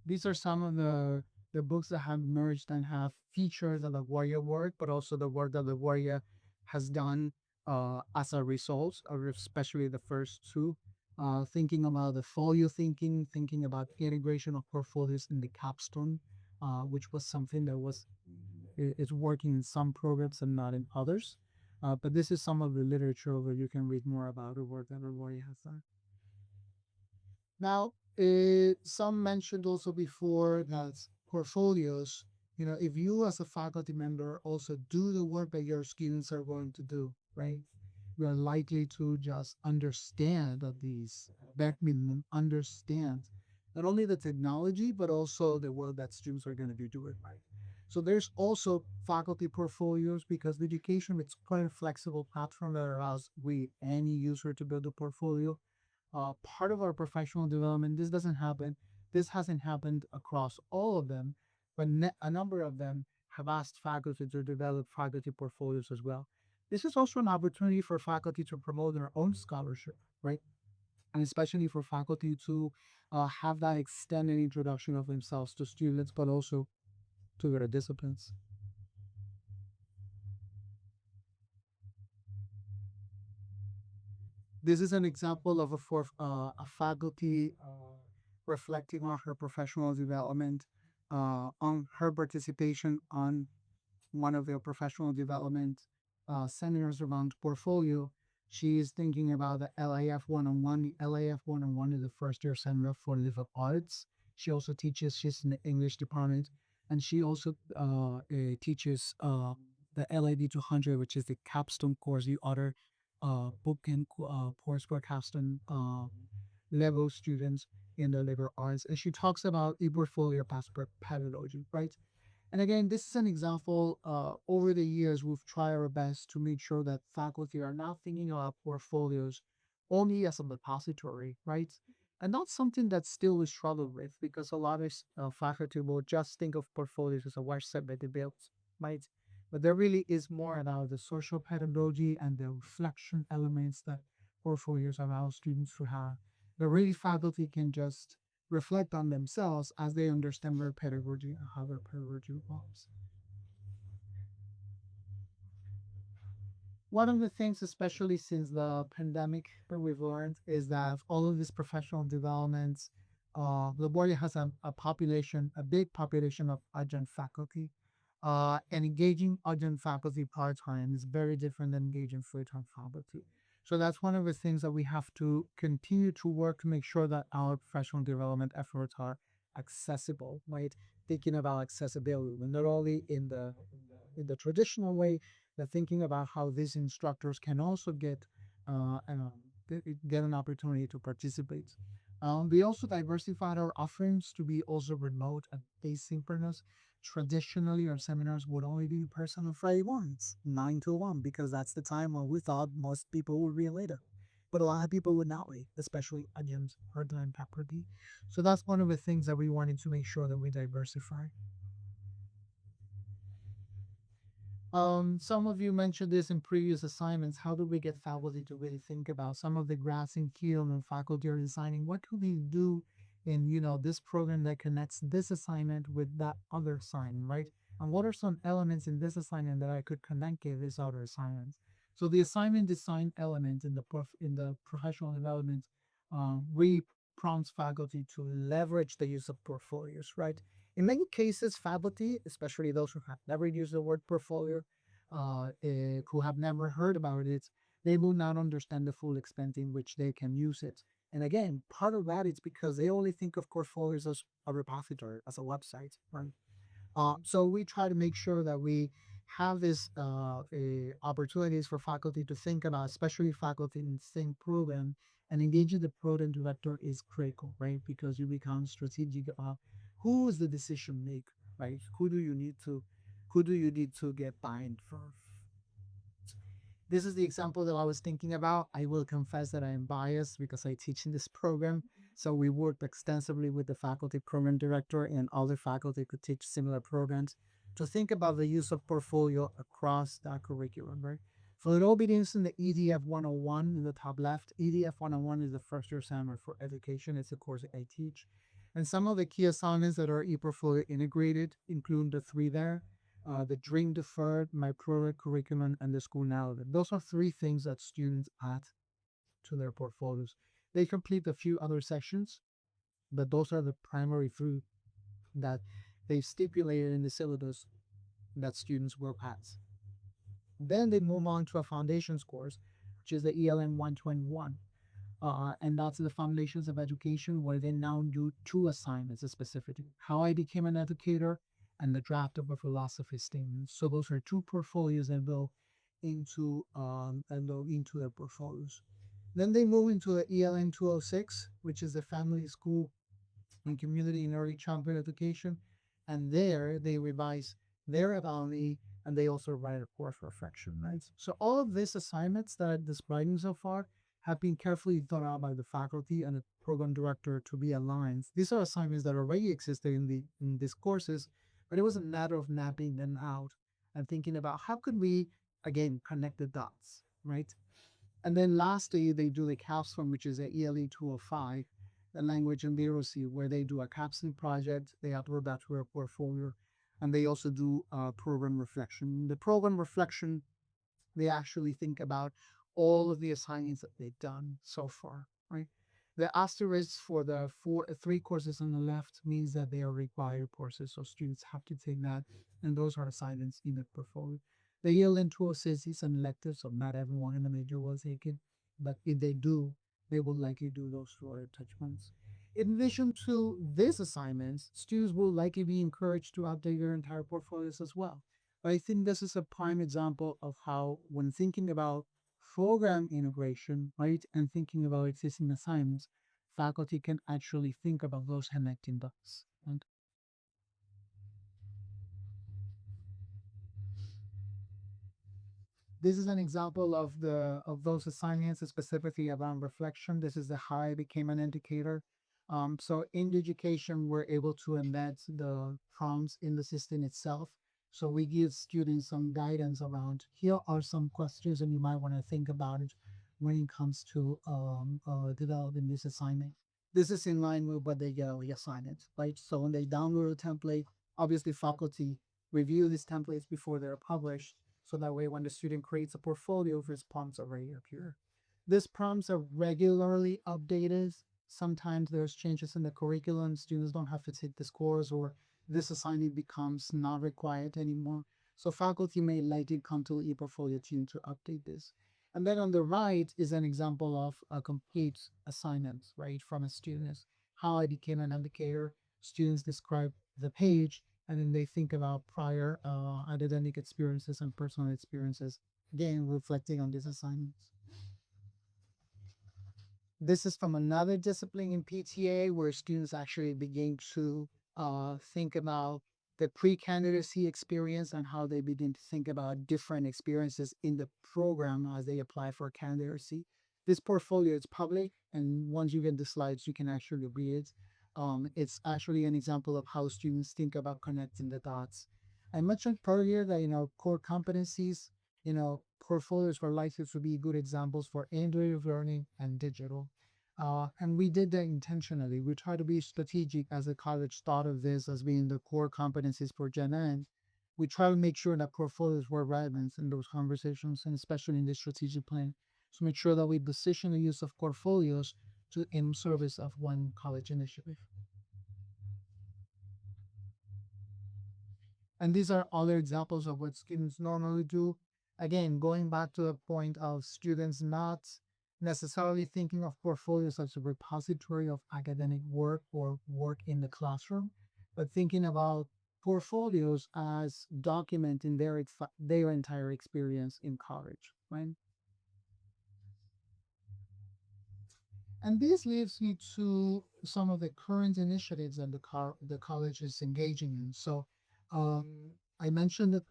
These are some of the books that have emerged and have featured the LaGuardia work, but also the work that LaGuardia has done as a result, or especially the first two. Thinking about the folio thinking, thinking about integration of portfolios in the capstone, which was something that is working in some programs and not in others. But this is some of the literature where you can read more about the work that LaGuardia has done. Now, some mentioned also before that portfolios, if you as a faculty member also do the work that your students are going to do, right? You are likely to just understand that these back minimum understand not only the technology, but also the work that students are going to be doing, right? So there's also faculty portfolios because the education it's quite a flexible platform that allows we any user to build a portfolio. Part of our professional development. This hasn't happened across all of them, but a number of them have asked faculty to develop faculty portfolios as well. This is also an opportunity for faculty to promote their own scholarship, right? And especially for faculty to have that extended introduction of themselves to students, but also to their disciplines. This is an example of a faculty reflecting on her professional development, on her participation on one of their professional development seminars around portfolio. She is thinking about the LAF 101. The LAF 101 is the first year seminar for liberal arts. She also teaches, she's in the English department, and she also teaches the LAD 200, which is the capstone course, the other book and course for capstone level students in the liberal arts. And she talks about e-portfolio passport pedagogy, right? And again, this is an example. Over the years, we've tried our best to make sure that faculty are not thinking about portfolios only as a repository, right? And not something that still we struggle with because a lot of faculty will just think of portfolios as a website that they built, right? But there really is more about the social pedagogy and the reflection elements that portfolios allow students to have. The really faculty can just reflect on themselves as they understand their pedagogy and how their pedagogy evolves. One of the things, especially since the pandemic, that we've learned is that all of these professional developments, LaGuardia has a population, a big population of adjunct faculty. And engaging adjunct faculty part time is very different than engaging full time faculty. So that's one of the things that we have to continue to work to make sure that our professional development efforts are accessible, right? thinking about accessibility, but not only in the traditional way, but thinking about how these instructors can also uh, um, get an opportunity to participate. We also diversified our offerings to be also remote and asynchronous. Traditionally, our seminars would only be in person on Friday mornings, 9 to 1, because that's the time when we thought most people would be later. But a lot of people would not wait, especially onions, hard and pepperoni. So that's one of the things that we wanted to make sure that we diversify. Some of you mentioned this in previous assignments. How do we get faculty to really think about some of the grass and keel and faculty are designing? What could we do in this program that connects this assignment with that other assignment, right? And what are some elements in this assignment that I could connect with this other assignment? So the assignment design element in in the professional development re prompts faculty to leverage the use of portfolios, right? In many cases, faculty, especially those who have never used the word portfolio, who have never heard about it, they will not understand the full extent in which they can use it. And again, part of that is because they only think of portfolios as a repository, as a website, right? So we try to make sure that we have this opportunities for faculty to think about, especially faculty in the same program, and engaging the program director is critical, right? Because you become strategic about who is the decision maker, right? Who do you need to get buy-in from? This is the example that I was thinking about. I will confess that I am biased because I teach in this program. So we worked extensively with the faculty program director and other faculty could teach similar programs to think about the use of portfolio across that curriculum, right? For the obedience in the EDF 101 in the top left, EDF 101 is the first year seminar for education. It's a course that I teach. And some of the key assignments that are ePortfolio integrated include the three there, the dream deferred, my product curriculum, and the school narrative. Those are three things that students add to their portfolios. They complete a few other sections, but those are the primary three that they stipulated in the syllabus that students will pass. Then they move on to a foundations course, which is the ELM 121. And that's the foundations of education, where they now do two assignments specifically: how I became an educator and the draft of a philosophy statement. So those are two portfolios that go into their portfolios. Then they move into the ELN 206, which is the family, school, and community in early childhood education. And there they revise their ability and they also write a course reflection, right? So all of these assignments that I'm describing so far have been carefully thought out by the faculty and the program director to be aligned. These are assignments that already existed in these courses, but it was a matter of mapping them out and thinking about how could we again connect the dots, right? And then lastly, they do the capstone, which is a ELE 205, the language and literacy, where they do a capstone project, they upload that to their portfolio, and they also do program reflection. The program reflection, they actually think about all of the assignments that they've done so far, right? The asterisk for the three courses on the left means that they are required courses, so students have to take that, and those are assignments in the portfolio. The ELN 206 is an elective, so not everyone in the major will take it, but if they do, they will likely do those two other attachments. In addition to these assignments, students will likely be encouraged to update their entire portfolios as well. I think this is a prime example of how, when thinking about program integration, right, and thinking about existing assignments, faculty can actually think about those connecting dots. And this is an example of the of those assignments specifically around reflection. This is the how I became an indicator. So in education, we're able to embed the prompts in the system itself. So we give students some guidance around here are some questions and you might want to think about it when it comes to developing this assignment. This is in line with what they get on the assignment, right? So when they download a template, obviously faculty review these templates before they're published so that way, when the student creates a portfolio, his prompts already appear. These prompts are regularly updated. Sometimes there's changes in the curriculum. Students don't have to take this course, or this assignment becomes not required anymore. So faculty may likely come to the ePortfolio team to update this. And then on the right is an example of a complete assignment, right, from a student. How I became an educator. Students describe the page, and then they think about prior academic experiences and personal experiences, again, reflecting on these assignments. This is from another discipline in PTA where students actually begin to think about the pre-candidacy experience and how they begin to think about different experiences in the program as they apply for candidacy. This portfolio is public, and once you get the slides, you can actually read it. It's actually an example of how students think about connecting the dots. I mentioned earlier that core competencies, portfolios were likely to be good examples for intuitive learning and digital. And we did that intentionally. We try to be strategic as the college thought of this as being the core competencies for Gen N. We try to make sure that portfolios were relevant in those conversations and especially in the strategic plan to make sure that we position the use of portfolios to in service of one college initiative. And these are other examples of what students normally do. Again, going back to the point of students not necessarily thinking of portfolios as a repository of academic work or work in the classroom, but thinking about portfolios as documenting their entire experience in college, right? And this leads me to some of the current initiatives that the college is engaging in. So, um, I mentioned that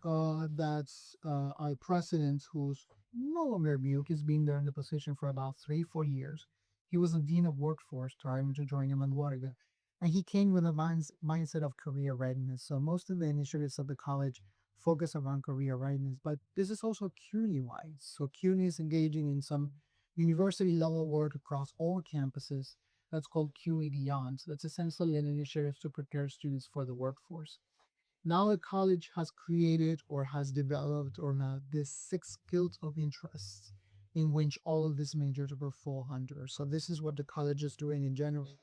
our president, who's no longer Buke, has been there in the position for about 3, 4 years. He was a dean of workforce prior to joining LaGuardia, and he came with a mindset of career readiness. So most of the initiatives of the college focus around career readiness, but this is also CUNY wide. So CUNY is engaging in some university level work across all campuses. That's called QE Beyond. So that's essentially an initiative to prepare students for the workforce. Now the college has created or has developed or now this 6 fields of interest in which all of these majors will fall under. So this is what the college is doing in general.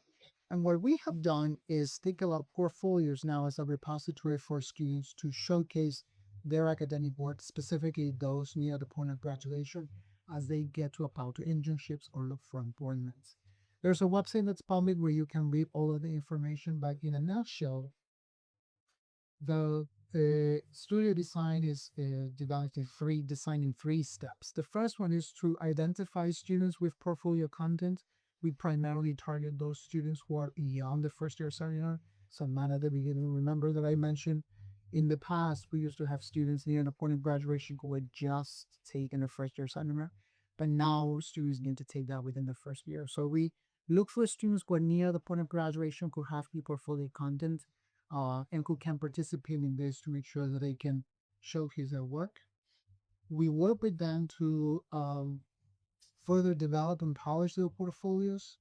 And what we have done is think about portfolios now as a repository for students to showcase their academic work, specifically those near the point of graduation, as they get to apply to internships or look for employment. There's a website that's public where you can read all of the information, but in a nutshell, the studio design is developed in three steps. The first one is to identify students with portfolio content. We primarily target those students who are beyond the first year seminar. So not at the beginning. Remember that I mentioned in the past we used to have students near the point of graduation who had just taken a first year seminar, but now students need to take that within the first year. So we look for students who are near the point of graduation who have the portfolio content and who can participate in this to make sure that they can showcase their work. We work with them to further develop and polish their portfolios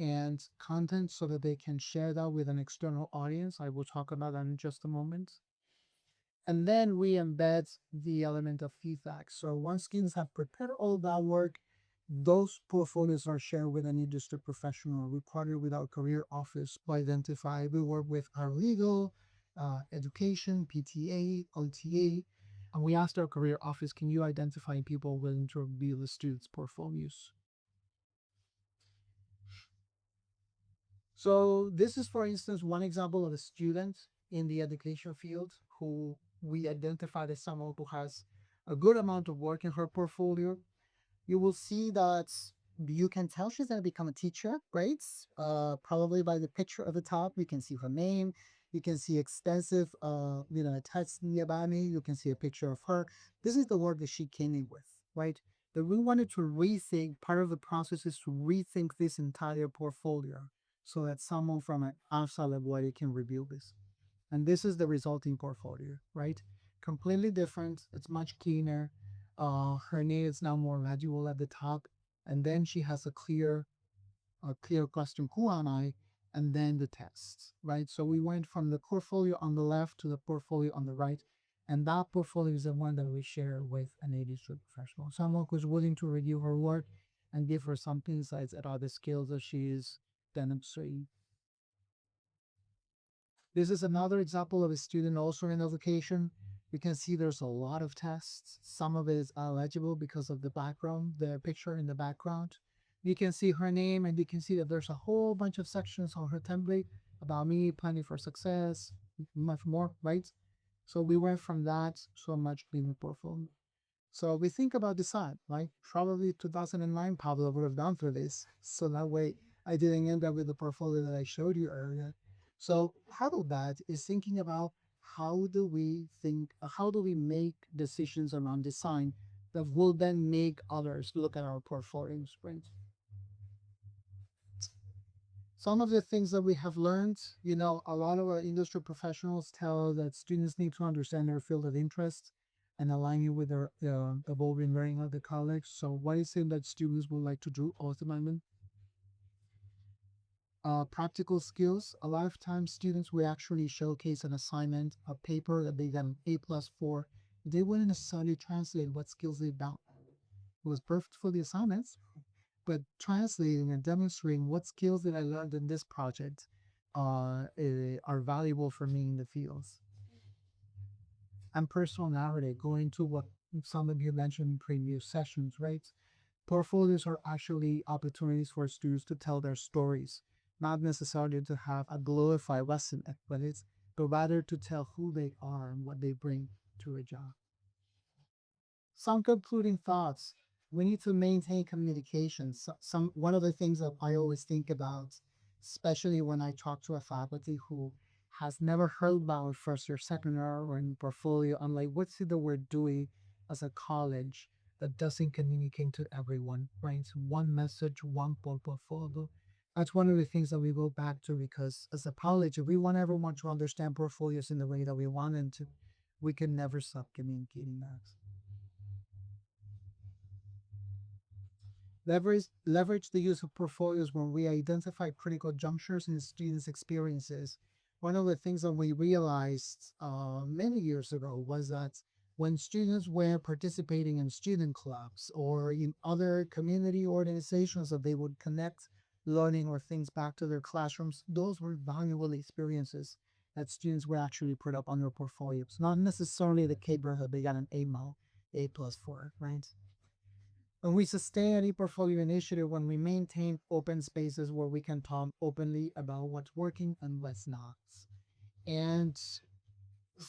and content so that they can share that with an external audience. I will talk about that in just a moment. And then we embed the element of feedback. So once students have prepared all that work, those portfolios are shared with an industry professional. We partner with our career office to identify. We work with our legal, education, PTA, OTA, and we asked our career office, can you identify people willing to review the students' portfolios? So this is, for instance, one example of a student in the education field who we identified as someone who has a good amount of work in her portfolio. You will see that you can tell she's going to become a teacher, right? Probably by the picture at the top, you can see her name. You can see extensive, text about me. You can see a picture of her. This is the work that she came in with, right? That we wanted to rethink. Part of the process is to rethink this entire portfolio so that someone from an outside level can review this. And this is the resulting portfolio, right? Completely different. It's much cleaner. Her name is now more legible at the top, and then she has a clear question, who am I, and then the tests, right? So we went from the portfolio on the left to the portfolio on the right, and that portfolio is the one that we share with an industry professional, someone who's willing to review her work and give her some insights at the skills that she is demonstrating. This is another example of a student also in education. You can see there's a lot of tests. Some of it is illegible because of the background, the picture in the background. You can see her name and you can see that there's a whole bunch of sections on her template about me, planning for success, much more, right? So we went from that to a much cleaner portfolio. So we think about design, right? Probably 2009, Pablo would have gone through this. So that way I didn't end up with the portfolio that I showed you earlier. So part of that is thinking about how do we make decisions around design that will then make others look at our portfolio sprint. Some of the things that we have learned, a lot of our industry professionals tell that students need to understand their field of interest and align it with their evolving learning of the college. So what is it that students would like to do ultimately? Practical skills. A lot of times students will actually showcase an assignment, a paper that they got an A+ for. They wouldn't necessarily translate what skills they found. It was perfect for the assignments, but translating and demonstrating what skills that I learned in this project are valuable for me in the fields. And personal narrative, going to what some of you mentioned in previous sessions, right? Portfolios are actually opportunities for students to tell their stories, not necessarily to have a glorified resume, but rather to tell who they are and what they bring to a job. Some concluding thoughts. We need to maintain communication. Some one of the things that I always think about, especially when I talk to a faculty who has never heard about first or second year or in portfolio, I'm like, what's it that we're doing as a college that doesn't communicate to everyone, right? It's one message, one portfolio. That's one of the things that we go back to because as a college, if we want everyone to understand portfolios in the way that we want them to, we can never stop communicating that. Leverage the use of portfolios when we identify critical junctures in students' experiences. One of the things that we realized many years ago was that when students were participating in student clubs or in other community organizations that they would connect learning or things back to their classrooms, those were valuable experiences that students were actually put up on their portfolios. Not necessarily the paper that they got an A+ for, right? And we sustain any portfolio initiative when we maintain open spaces where we can talk openly about what's working and what's not. And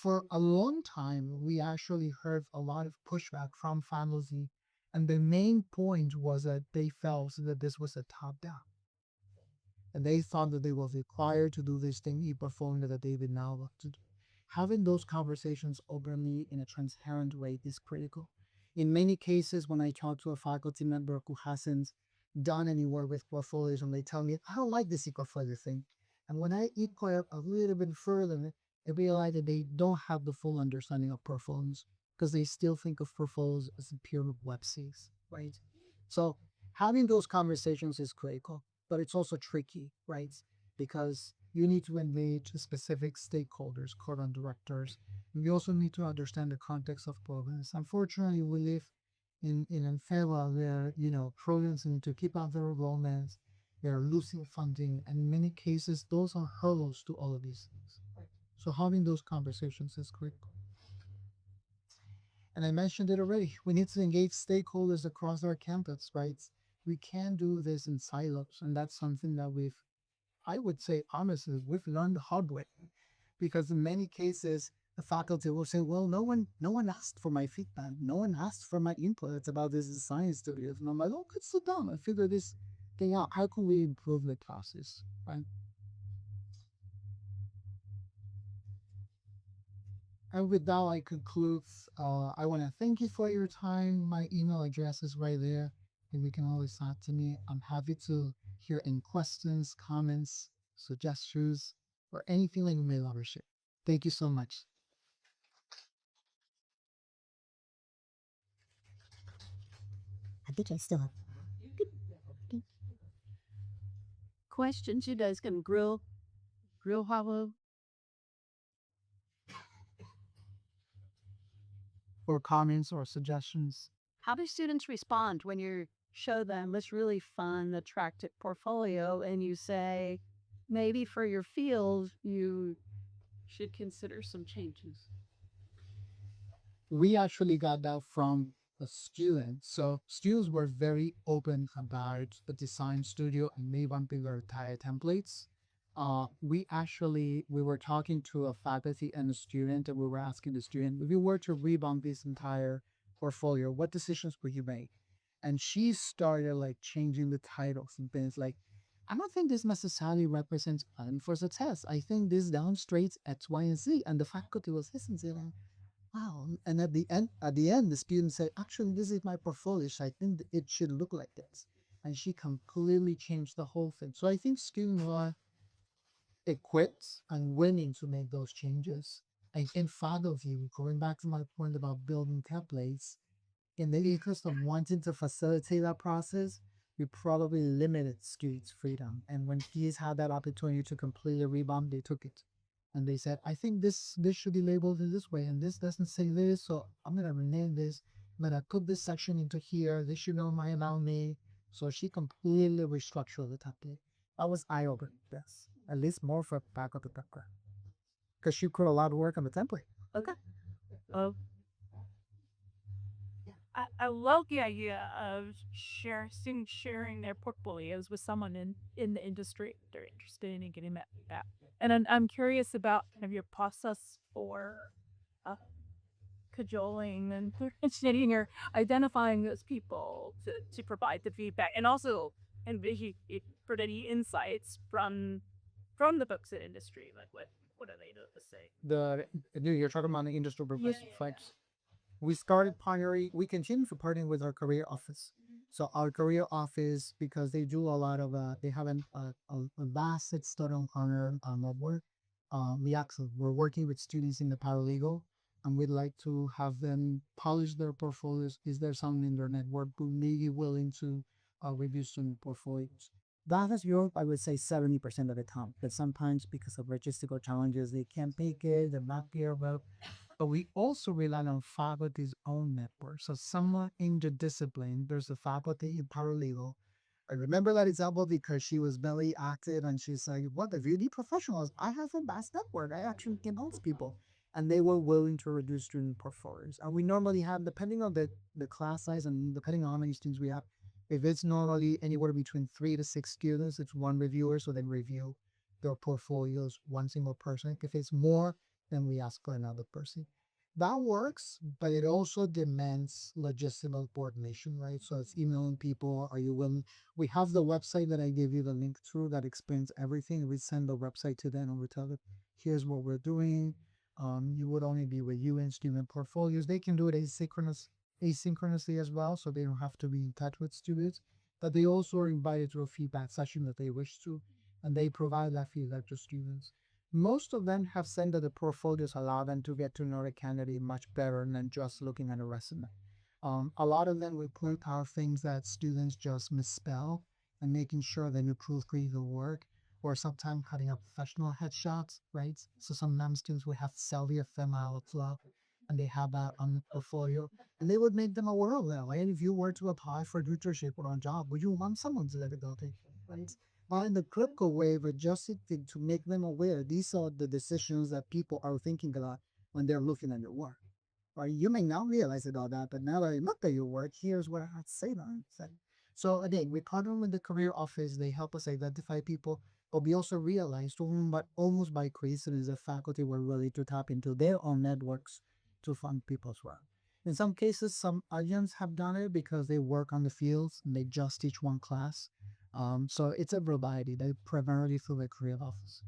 for a long time, we actually heard a lot of pushback from faculty. And the main point was that they felt that this was a top down. And they thought that they were required to do this thing, e-portfolio that they did now love to do. Having those conversations openly in a transparent way is critical. In many cases, when I talk to a faculty member who hasn't done any work with portfolios and they tell me, I don't like this e-portfolio thing. And when I inquire a little bit further, I realize that they don't have the full understanding of portfolios because they still think of portfolios as a pure websites, right? So having those conversations is critical, but it's also tricky, right? Because you need to engage specific stakeholders, program directors. And you also need to understand the context of programs. Unfortunately, we live in an era where, programs need to keep up their enrollments, they're losing funding, and in many cases, those are hurdles to all of these things. So having those conversations is critical. And I mentioned it already. We need to engage stakeholders across our campus, right? We can't do this in silos. And that's something that I would say, honestly, we've learned the hard way. Because in many cases, the faculty will say, well, no one asked for my feedback. No one asked for my input. It's about this science studios. And I'm like, oh, let's sit down and figure this thing out. How can we improve the classes, right? And with that, I conclude. I want to thank you for your time. My email address is right there, and you can always talk to me. I'm happy to hear any questions, comments, suggestions, or anything that you may love or share. Thank you so much. I think I still have Questions you guys can grill hollow. or comments or suggestions. How do students respond when you show them this really fun, attractive portfolio and you say, maybe for your field, you should consider some changes? We actually got that from a student. So students were very open about the design studio and made one bigger tire templates. We were talking to a faculty and a student, and we were asking the student, if you were to rebound this entire portfolio, what decisions would you make? And she started like changing the titles and things like, I don't think this necessarily represents plan for success. I think this demonstrates X, Y, and Z. And the faculty was listening to them. Wow. And at the end, the student said, actually, this is my portfolio. So I think it should look like this. And she completely changed the whole thing. So I think students are equipped and willing to make those changes. I think part of you, going back to my point about building templates, in the interest of wanting to facilitate that process, we probably limited students' freedom. And when kids had that opportunity to completely rebound, they took it. And they said, I think this should be labeled in this way, and this doesn't say this, so I'm gonna rename this. I'm gonna put this section into here. This should know my about me. So she completely restructured the template. That was eye-opening, yes. At least more for back of the background. Because she put a lot of work on the template. Okay. Oh, I love the idea of students sharing their portfolios with someone in the industry they're interested in and getting that feedback. And I'm curious about kind of your process for uh, cajoling and coordinating or identifying those people to provide the feedback, and also and for any insights from the books and industry, like what are they to say? The you're talking about the industry Yeah, professional yeah, fights. We started partnering. We continue to partner with our career office. So our career office, because they do a lot of, they have a vast head start on our work. We're working with students in the paralegal, and we'd like to have them polish their portfolios. Is there someone in their network who may be willing to review student portfolios? That is Europe, I would say 70% of the time. But sometimes because of logistical challenges, they can't make it, they're not here. But we also rely on faculty's own network. So someone in the discipline, there's a faculty in paralegal. I remember that example because she was very active and she's like, what, if you need professionals, I have a vast network. I actually can help people. And they were willing to reduce student portfolios. And we normally have, depending on the class size and depending on how many students we have, if it's normally anywhere between 3 to 6 students, it's one reviewer. So they review their portfolios, one single person. If it's more, then we ask for another person. That works, but it also demands logistical coordination, right? So it's emailing people. Are you willing? We have the website that I gave you the link through that explains everything. We send the website to them and we tell them, here's what we're doing. You would only be with you and student portfolios. They can do it asynchronously as well, so they don't have to be in touch with students. But they also are invited to a feedback session that they wish to, and they provide that feedback to students. Most of them have said that the portfolios allow them to get to know the candidate much better than just looking at a resume. A lot of them will point out things that students just misspell and making sure that you proofread the work, or sometimes cutting up professional headshots, right? So sometimes students will have Sylvia female fluff and they have that on the portfolio and they would make them aware of that. Right? If you were to apply for a tutorship or a job, would you want someone to let it go? Right? Find the critical way of adjusting to make them aware. These are the decisions that people are thinking about when they're looking at your work. Right? You may not realize it all that, but now that I look at your work, here's what I have to say about it. So again, we partner with the career office. They help us identify people, but we also realized, but almost by coincidence, the faculty were ready to tap into their own networks to fund people as well. In some cases, some agents have done it because they work on the fields and they just teach one class. So it's a variety. They primarily through the career office.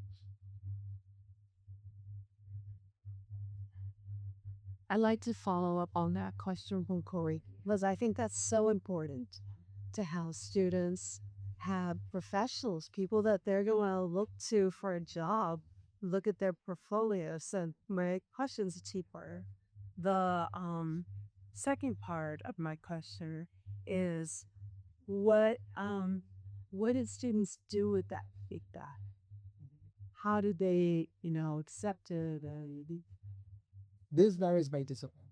I'd like to follow up on that question from Corey, because I think that's so important to have students have professionals, people that they're going to look to for a job, look at their portfolios. And my question's cheaper. The second part of my question is what did students do with that feedback? How did they, accept it? And This varies by discipline.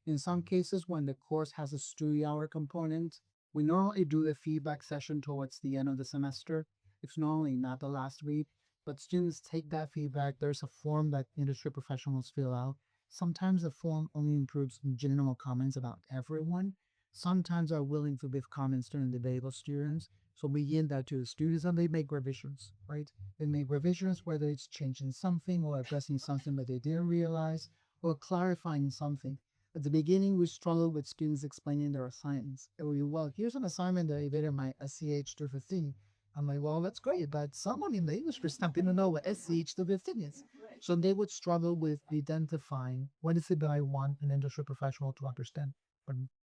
In some cases, when the course has a study hour component, we normally do the feedback session towards the end of the semester. It's normally not the last week, but students take that feedback. There's a form that industry professionals fill out. Sometimes the form only includes general comments about everyone. sometimes are willing to give comments during the debate with students. So we give that to the students and they make revisions, right? They make revisions, whether it's changing something or addressing something that they didn't realize or clarifying something. At the beginning, we struggled with students explaining their assignments. It would be, well, here's an assignment that I did in my SCH 215. I'm like, well, that's great, but someone in the English system didn't know what SCH 215 is. So they would struggle with identifying what is it that I want an industry professional to understand. But